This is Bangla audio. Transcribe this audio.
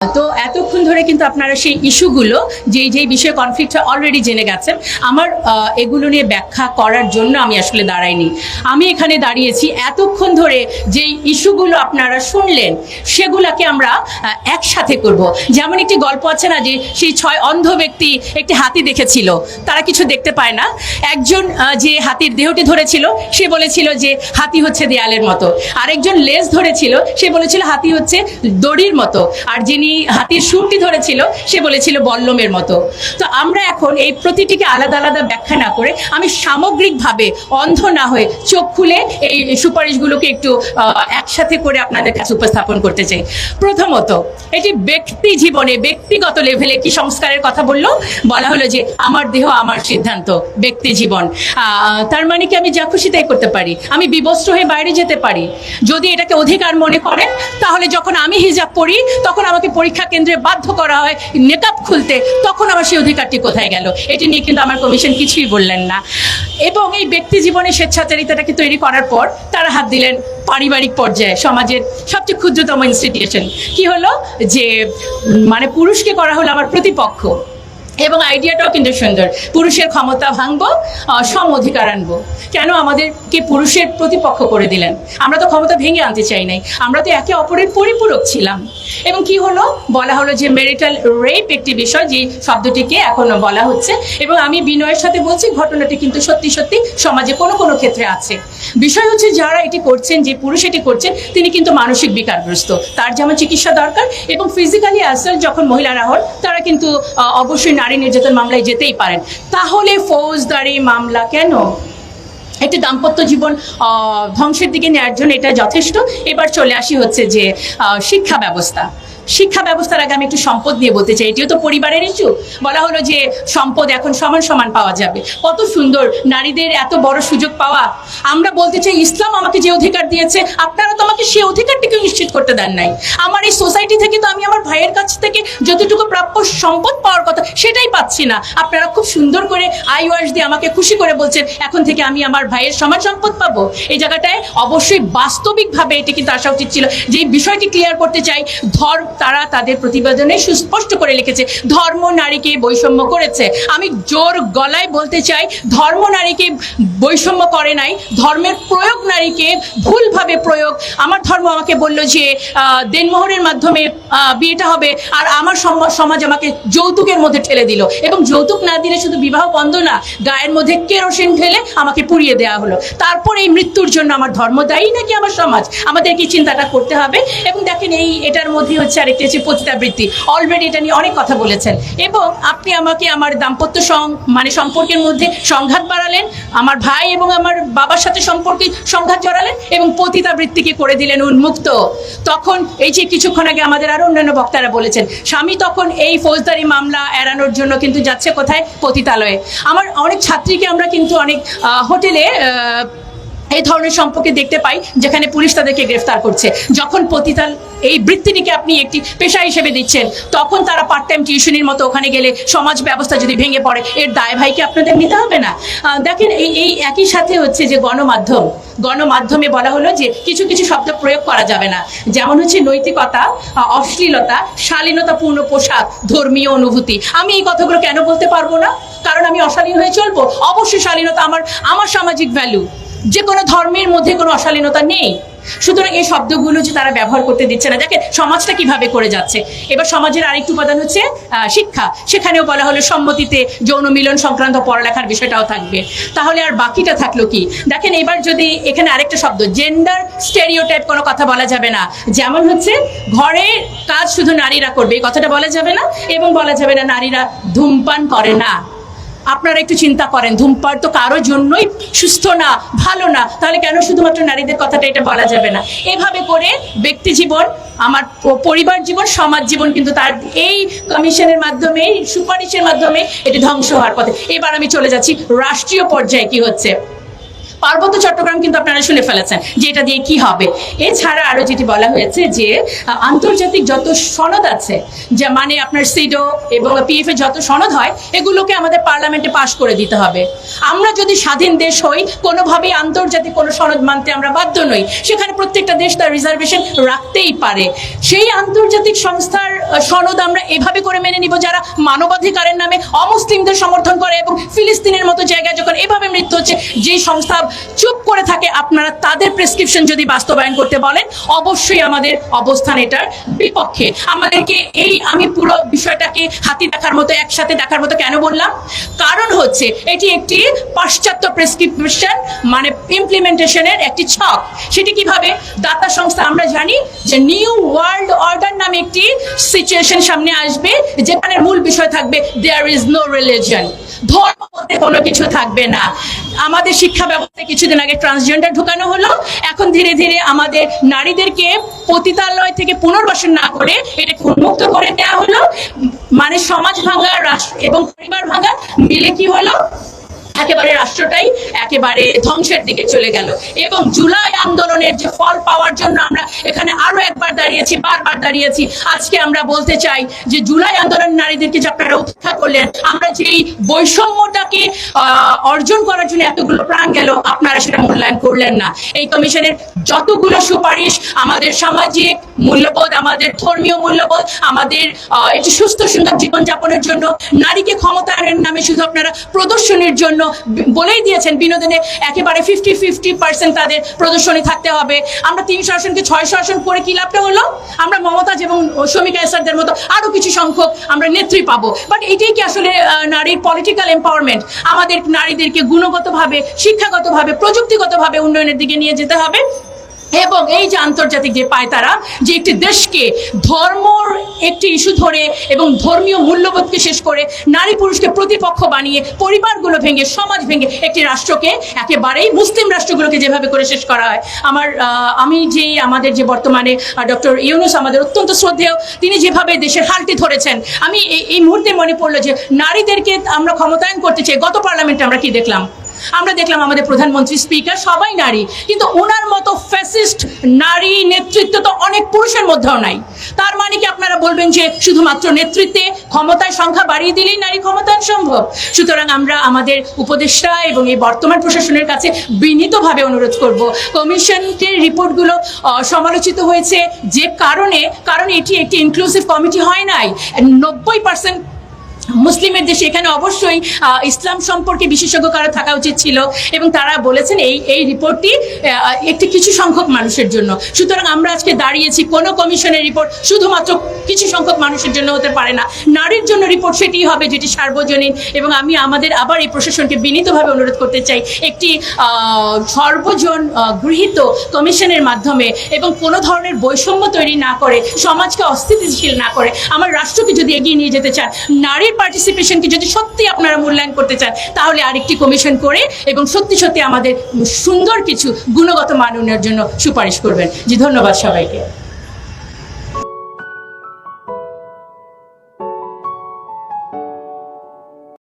তো এতক্ষণ ধরে কিন্তু আপনারা সেই ইস্যুগুলো যেই বিষয়ে কনফ্লিক্ট অলরেডি জেনে গেছেন। আমার এগুলো নিয়ে ব্যাখ্যা করার জন্য আমি আসলে দাঁড়াইনি। আমি এখানে দাঁড়িয়েছি এতক্ষণ ধরে যেই ইস্যুগুলো আপনারা শুনলেন সেগুলোকে আমরা একসাথে করব। যেমন একটি গল্প আছে না, যে সেই 6 অন্ধ ব্যক্তি একটি হাতি দেখেছিল, তারা কিছু দেখতে পায় না। একজন যে হাতির দেহটি ধরেছিল সে বলেছিল যে হাতি হচ্ছে দেয়ালের মতো, আরেকজন লেজ ধরেছিল সে বলেছিল হাতি হচ্ছে দড়ির মতো, আর যিনি হাতির সুরটি ধরেছিল সে বলেছিল বল্লমের মতো। তো আমরা এখন এই প্রতিটিকে আলাদা আলাদা ব্যাখ্যা না করে আমি সামগ্রিকভাবে অন্ধ না হয়ে চোখ খুলে এই সুপারিশগুলোকে একটু একসাথে করে আপনাদের কাছে উপস্থাপন করতে চাই। প্রথমত, এটি ব্যক্তি জীবনে ব্যক্তিগত লেভেলে কি সংস্কারের কথা বলা হলো যে আমার দেহ আমার সিদ্ধান্ত, ব্যক্তি জীবন। তার মানে কি আমি যা খুশি তাই করতে পারি, আমি বিবস্ত্র হয়ে বাইরে যেতে পারি। যদি এটাকে অধিকার মনে করেন তাহলে যখন আমি হিজাব পরি তখন আমাকে পরীক্ষা কেন্দ্রে বাধ্য করা হয় নেকাব খুলতে, তখন আমার সেই অধিকারটি কোথায় গেল? এটি নিয়ে কিন্তু আমার কমিশন কিছুই বললেন না। এবং এই ব্যক্তি জীবনে স্বেচ্ছাচারিতাটাকে তৈরি করার পর তারা হাত দিলেন পারিবারিক পর্যায়ে, সমাজের সবচেয়ে ক্ষুদ্রতম ইনস্টিটিউশন। কি হলো যে মানে পুরুষকে করা হলো আমার প্রতিপক্ষ। এবং আইডিয়াটাও কিন্তু সুন্দর, পুরুষের ক্ষমতা ভাঙবো, সম অধিকার আনবো। কেন আমাদেরকে পুরুষের প্রতিপক্ষ করে দিলেন? আমরা তো ক্ষমতা ভেঙে আনতে চাই নাই, আমরা তো একে অপরের পরিপূরক ছিলাম। এবং কি হলো, বলা হলো যে মেরিটাল রেপ একটি বিষয়, যে শব্দটিকে এখন বলা হচ্ছে। এবং আমি বিনয়ের সাথে বলছি, ঘটনাটি কিন্তু সত্যি সত্যি সমাজে কোনো কোনো ক্ষেত্রে আছে। বিষয় হচ্ছে যারা এটি করছেন, যে পুরুষ এটি করছেন, তিনি কিন্তু মানসিক বিকারগ্রস্ত, তার যেমন চিকিৎসা দরকার। এবং ফিজিক্যালি অ্যাসাল্ট যখন মহিলারা হন তারা কিন্তু অবশ্যই নারী নির্যাতন মামলায় যেতেই পারেন। তাহলে ফৌজদারি মামলা কেন? একটি দাম্পত্য জীবন ধ্বংসের দিকে নেওয়ার জন্য এটা যথেষ্ট। এবার চলে আসি হচ্ছে যে শিক্ষা ব্যবস্থা। শিক্ষা ব্যবস্থার আগে আমি একটু সম্পদ নিয়ে বলতে চাই। এটিও তো পরিবারের ইস্যু। বলা হলো যে সম্পদ এখন সমান সমান পাওয়া যাবে। কত সুন্দর, নারীদের এত বড় সুযোগ পাওয়া। আমরা বলতে চাই ইসলাম আমাকে যে অধিকার দিয়েছে, আপনারা তো আমাকে সেই অধিকারটিকে নিশ্চিত করতে দেন নাই। আমার এই সোসাইটি থেকে তো আমি আমার ভাইয়ের কাছ থেকে যতটুকু প্রাপ্য সম্পদ পাওয়ার কথা সেটাই পাচ্ছি না। আপনারা খুব সুন্দর করে আইওয়াস দিয়ে আমাকে খুশি করে বলছেন এখন থেকে আমি আমার ভাইয়ের সমান সম্পদ পাবো। এই জায়গাটায় অবশ্যই বাস্তবিকভাবে এটি কিন্তু আসা উচিত ছিল। যে বিষয়টি ক্লিয়ার করতে চাই, তারা তাদের প্রতিবেদনে সুস্পষ্ট করে লিখেছে ধর্ম নারীকে বৈষম্য করেছে। আমি জোর গলায় বলতে চাই, ধর্ম নারীকে বৈষম্য করে নাই, ধর্মের প্রয়োগ নারীকে ভুলভাবে প্রয়োগ। আমার ধর্ম আমাকে বললো যে দেনমোহরের মাধ্যমে বিয়েটা হবে, আর আমার সমাজ আমাকে যৌতুকের মধ্যে ঠেলে দিল। এবং যৌতুক না দিলে শুধু বিবাহ বন্ধ না, গায়ের মধ্যে কেরোসিন ঢেলে আমাকে পুড়িয়ে দেওয়া হলো। তারপর এই মৃত্যুর জন্য আমার ধর্ম দায়ী নাকি আমার সমাজ? আমাদের কি চিন্তাটা করতে হবে। এবং দেখেন এটার মধ্যে হচ্ছে আরেকটি হচ্ছে পতিতাবৃত্তি। অলরেডি এটা নিয়ে অনেক কথা বলেছেন। এবং আপনি আমাকে আমার দাম্পত্য সম্পর্কের মধ্যে সংঘাত বাড়ালেন, আমার ভাই এবং আমার বাবার সাথে সম্পর্কে সংঘাত জড়ালেন, এবং পতিতাবৃত্তিকে করে দিলেন উন্মুক্ত। তখন এই যে কিছুক্ষণ আগে আমাদের আরো অন্যান্য বক্তারা বলেছেন, স্বামী তখন এই ফৌজদারি মামলা এড়ানোর জন্য কিন্তু যাচ্ছে কোথায়? পতিতালয়ে। আমার অনেক ছাত্রীকে আমরা কিন্তু অনেক হোটেলে এই ধরনের সম্পর্কে দেখতে পাই যেখানে পুলিশ তাদেরকে গ্রেফতার করছে। যখন পতিতাল এই বৃত্তিটিকে আপনি একটি পেশা হিসেবে দিচ্ছেন, তখন তারা পার্ট টাইম টিউশনির মতো ওখানে গেলে সমাজ ব্যবস্থা যদি ভেঙে পড়ে, এর দায় ভাইকে আপনাদের নিতে হবে না? দেখেন এই একই সাথে হচ্ছে যে গণমাধ্যমে বলা হলো যে কিছু কিছু শব্দ প্রয়োগ করা যাবে না, যেমন হচ্ছে নৈতিকতা, অশ্লীলতা, শালীনতাপূর্ণ পোশাক, ধর্মীয় অনুভূতি। আমি এই কথাগুলো কেন বলতে পারবো না? কারণ আমি অশালীন হয়ে চলবো? অবশ্যই শালীনতা আমার সামাজিক ভ্যালু। যে কোনো ধর্মের মধ্যে কোনো অশালীনতা নেই। সুতরাং এই শব্দগুলো যে তারা ব্যবহার করতে দিচ্ছে না, দেখেন সমাজটা কিভাবে করে যাচ্ছে। এবার সমাজের আরেকটি উপাদান হচ্ছে শিক্ষা। সেখানেও বলা হলো সম্মতিতে যৌন মিলন সংক্রান্ত পড়ালেখার বিষয়টাও থাকবে। তাহলে আর বাকিটা থাকলো কি? দেখেন এবার যদি এখানে আরেকটা শব্দ, জেন্ডার স্টেরিওটাইপ, কোনো কথা বলা যাবে না। যেমন হচ্ছে ঘরে কাজ শুধু নারীরা করবে, এই কথাটা বলা যাবে না। এবং বলা যাবে না নারীরা ধূমপান করে না। আপনারা একটু চিন্তা করেন, ধূমপান তো কারোর জন্যই সুস্থ না, ভালো না, তাহলে কেন শুধুমাত্র নারীদের কথাটা এটা বলা যাবে না? এভাবে করে ব্যক্তি জীবন, আমার পরিবার জীবন, সমাজ জীবন কিন্তু তার এই কমিশনের মাধ্যমে, সুপারিশের মাধ্যমে এটি ধ্বংস হওয়ার পথে। এবার আমি চলে যাচ্ছি রাষ্ট্রীয় পর্যায়ে কি হচ্ছে। পার্বত্য চট্টগ্রাম কিন্তু আপনারা শুনে ফেলেছেন যে এটা দিয়ে কি হবে। এছাড়া আরো যেটি বলা হয়েছে যে আন্তর্জাতিক যত সনদ আছে, যে মানে আপনার সিডো এবং পিএফ এ যত সনদ হয় এগুলোকে আমাদের পার্লামেন্টে পাশ করে দিতে হবে। আমরা যদি স্বাধীন দেশ হই, কোনোভাবেই আন্তর্জাতিক কোনো সনদ মানতে আমরা বাধ্য নই। সেখানে প্রত্যেকটা দেশ তার রিজার্ভেশন রাখতেই পারে। সেই আন্তর্জাতিক সংস্থার সনদ আমরা এভাবে করে মেনে নিব যারা মানবাধিকারের নামে অমুসলিমদের সমর্থন করে এবং ফিলিস্তিনের মতো জায়গায় যখন এভাবে মৃত্যু হচ্ছে, যে সংস্থা চুপ করে থাকে, আপনারা তাদের প্রেসক্রিপশন যদি বাস্তবায়ন করতে বলেন, অবশ্যই আমাদের অবস্থান এটার বিপক্ষে। আমাদেরকে আমি পুরো বিষয়টাকে হাতি দেখার মতো, একসাথে দেখার মতো কেন বললাম? কারণ হচ্ছে এটি একটি পাশ্চাত্য প্রেসক্রিপশন, মানে ইমপ্লিমেন্টেশনের একটি ছক। সেটি কিভাবে? দাতা সংস্থা, আমরা জানি যে নিউ ওয়ার্ল্ড অর্ডার নামে একটি সিচুয়েশন সামনে আসবে, যেখানে মূল বিষয় থাকবে দেয়ার ইজ নো রিলিজন, ধর্ম বলতে কোনো কিছু থাকবে না। আমাদের শিক্ষা ব্যবস্থায় কিছুদিন আগে ট্রান্সজেন্ডার ঢুকানো হলো, এখন ধীরে ধীরে আমাদের নারীদেরকে পতিতালয় থেকে পুনর্বাসন না করে এটাকে উন্মুক্ত করে দেওয়া হলো। মানে সমাজ ভাঙা, রাষ্ট্র এবং পরিবার ভাঙা মিলে কি হলো, একেবারে রাষ্ট্রটাই একেবারে ধ্বংসের দিকে চলে গেল। এবং জুলাই আন্দোলনের যে ফল পাওয়ার জন্য আমরা এখানে আরো একবার দাঁড়িয়েছি, বারবার দাঁড়িয়েছি। আজকে আমরা বলতে চাই যে জুলাই আন্দোলন নারীদেরকে যে আপনারা উপেক্ষা করলেন, আমরা যে এই বৈষম্যটাকে অর্জন করার জন্য এতগুলো প্রাণ গেল, আপনারা সেটা মূল্যায়ন করলেন না। এই কমিশনের যতগুলো সুপারিশ আমাদের সামাজিক মূল্যবোধ, আমাদের ধর্মীয় মূল্যবোধ, আমাদের একটি সুস্থ সুন্দর জীবনযাপনের জন্য, নারীকে ক্ষমতায়নের নামে শুধু আপনারা প্রদর্শনীর জন্য বলেই দিয়েছেন, বিনোদনে একেবারে 50-50% তাদের প্রদর্শনী থাকতে হবে। আমরা 300 আসনকে 600 আসন করে কি লাভটা হলো? আমরা মমতাজ এবং শমিকা এসারদের মতো আরো কিছু সংখ্যক আমরা নেত্রী পাবো। বাট এটাই কি আসলে নারীর পলিটিক্যাল এম্পাওয়ারমেন্ট? আমাদের নারীদেরকে গুণগতভাবে, শিক্ষাগতভাবে, প্রযুক্তিগতভাবে উন্নয়নের দিকে নিয়ে যেতে হবে। এবং এই যে আন্তর্জাতিক যে পায়তারা, যে একটি দেশকে ধর্মর একটি ইস্যু ধরে এবং ধর্মীয় মূল্যবোধকে শেষ করে নারী পুরুষকে প্রতিপক্ষ বানিয়ে, পরিবারগুলো ভেঙে, সমাজ ভেঙে একটি রাষ্ট্রকে একেবারেই মুসলিম রাষ্ট্রগুলোকে যেভাবে করে শেষ করা হয়। আমাদের যে বর্তমানে ডক্টর ইউনূস আমাদের অত্যন্ত শ্রদ্ধেয়, তিনি যেভাবে দেশের হালটি ধরেছেন, আমি এই মুহূর্তে মনে পড়লো যে নারীদেরকে আমরা ক্ষমতায়ন করতে চাই। গত পার্লামেন্টে আমরা কি দেখলাম? আমরা দেখলাম আমাদের প্রধানমন্ত্রী, স্পিকার সবাই নারী, কিন্তু ওনার মতো ফ্যাসিস্ট নারী নেতৃত্ব তো অনেক পুরুষের মধ্যেও নাই। তার মানে কি আপনারা বলবেন যে শুধুমাত্র নেতৃত্বে, ক্ষমতায় সংখ্যা বাড়িয়ে দিলেই নারী ক্ষমতায়ন সম্ভব? সুতরাং আমরা আমাদের উপদেষ্টা এবং এই বর্তমান প্রশাসনের কাছে বিনীতভাবে অনুরোধ করব, কমিশনের রিপোর্টগুলো সমালোচিত হয়েছে যে কারণ এটি একটি ইনক্লুসিভ কমিটি হয় নাই। 90% মুসলিমের দেশে, এখানে অবশ্যই ইসলাম সম্পর্কে বিশেষজ্ঞ কারো থাকা উচিত ছিল, এবং তারা বলেছেন এই রিপোর্টটি একটি কিছু সংখ্যক মানুষের জন্য। সুতরাং আমরা আজকে দাঁড়িয়েছি, কোনো কমিশনের রিপোর্ট শুধুমাত্র কিছু সংখ্যক মানুষের জন্য হতে পারে না, নারীর জন্য রিপোর্ট সেটি হবে যেটি সার্বজনীন। এবং আমি আবার এই প্রশাসনকে বিনীতভাবে অনুরোধ করতে চাই, একটি সর্বজন গৃহীত কমিশনের মাধ্যমে এবং কোনো ধরনের বৈষম্য তৈরি না করে, সমাজকে অস্থিতিশীল না করে, আমার রাষ্ট্রকে যদি এগিয়ে নিয়ে যেতে চান, নারীর পার্টিসিপেশনকে যদি সত্যি আপনারা মূল্যায়ন করতে চান, তাহলে আরেকটি কমিশন করে এবং সত্যি সত্যি আমাদের সুন্দর কিছু গুণগত মান উন্নয়নের জন্য সুপারিশ করবেন। জি, ধন্যবাদ সবাইকে।